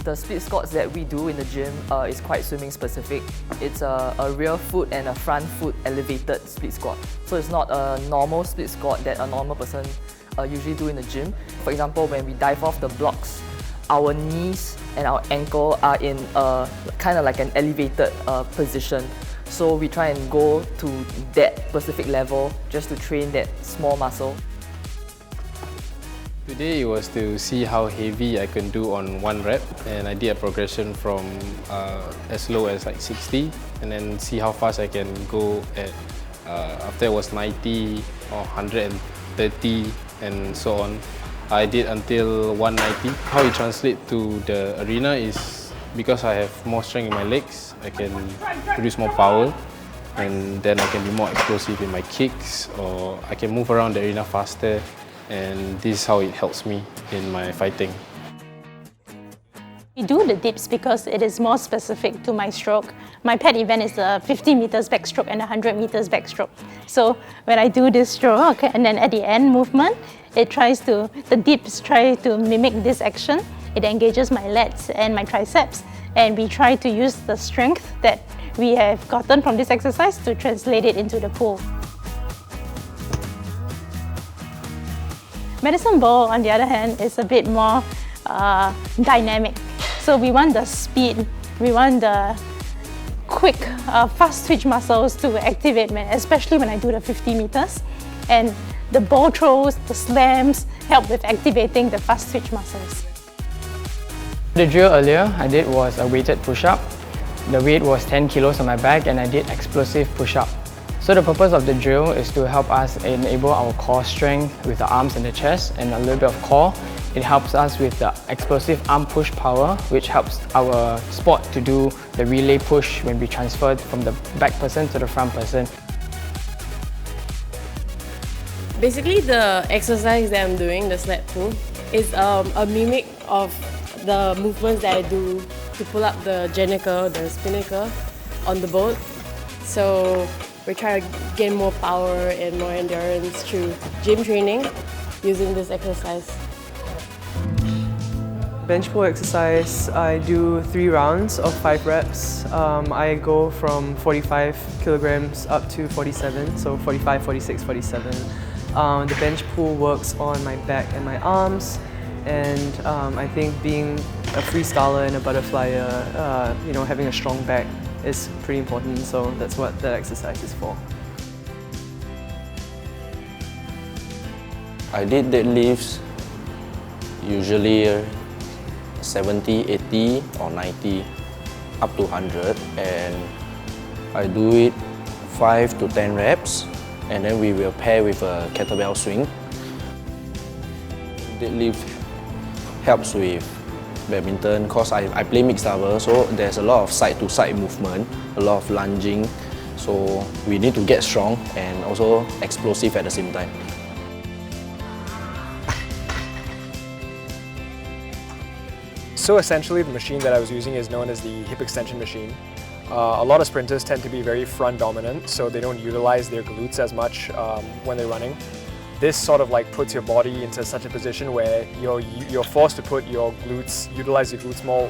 The split squats that we do in the gym is quite swimming specific. It's a rear foot and a front foot elevated split squat. So it's not a normal split squat that a normal person usually do in the gym. For example, when we dive off the blocks, our knees and our ankle are in a kind of like an elevated position. So we try and go to that specific level just to train that small muscle. Today it was to see how heavy I can do on one rep, and I did a progression from as low as like 60 and then see how fast I can go at after it was 90 or 130 and so on. I did until 190. How it translates to the arena is because I have more strength in my legs, I can produce more power, and then I can be more explosive in my kicks, or I can move around the arena faster, and this is how it helps me in my fighting. We do the dips because it is more specific to my stroke. My pet event is a 50 meters backstroke and a 100 meters backstroke. So when I do this stroke and then at the end movement, the dips try to mimic this action. It engages my lats and my triceps, and we try to use the strength that we have gotten from this exercise to translate it into the pool. Medicine ball, on the other hand, is a bit more dynamic. So we want the speed, we want the quick, fast twitch muscles to activate, especially when I do the 50 meters. And the ball throws, the slams help with activating the fast twitch muscles. The drill earlier I did was a weighted push-up. The weight was 10 kilos on my back and I did explosive push-up. So the purpose of the drill is to help us enable our core strength with the arms and the chest and a little bit of core. It helps us with the explosive arm push power, which helps our sport to do the relay push when we transfer from the back person to the front person. Basically, the exercise that I'm doing, the sled pull, is a mimic of the movements that I do to pull up the genicle, the spinnaker on the boat. So we try to gain more power and more endurance through gym training using this exercise. Bench pull exercise, I do 3 rounds of 5 reps. I go from 45 kilograms up to 47, so 45, 46, 47. The bench pull works on my back and my arms, and I think being a freestyler and a butterflyer, having a strong back is pretty important, so that's what that exercise is for. I did deadlifts, usually 70, 80 or 90 up to 100, and I do it 5 to 10 reps, and then we will pair with a kettlebell swing. Deadlift helps with badminton because I play mixed double, so there's a lot of side-to-side movement, a lot of lunging, so we need to get strong and also explosive at the same time. So essentially the machine that I was using is known as the hip extension machine. A lot of sprinters tend to be very front dominant, so they don't utilize their glutes as much when they're running. This sort of like puts your body into such a position where you're forced to put your glutes, utilize your glutes more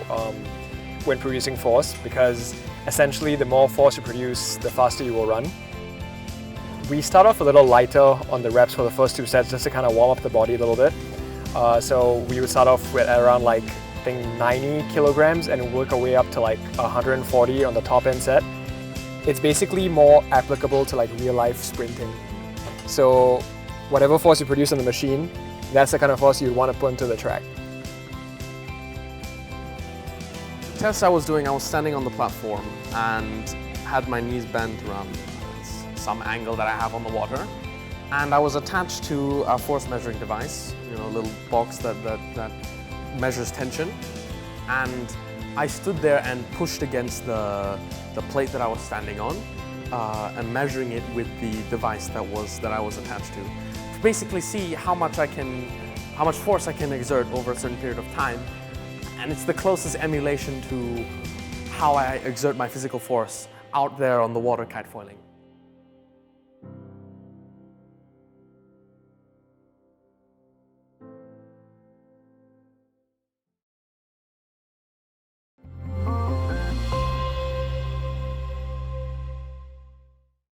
when producing force, because essentially the more force you produce, the faster you will run. We start off a little lighter on the reps for the first 2 sets just to kind of warm up the body a little bit. So we would start off with around like 90 kilograms and work our way up to like 140 on the top end set. It's basically more applicable to like real life sprinting. So whatever force you produce on the machine, that's the kind of force you'd want to put into the track. The test I was doing, I was standing on the platform and had my knees bent around some angle that I have on the water. And I was attached to a force measuring device, a little box that measures tension, and I stood there and pushed against the plate that I was standing on and measuring it with the device that I was attached to basically see how much force I can exert over a certain period of time, and it's the closest emulation to how I exert my physical force out there on the water kite foiling.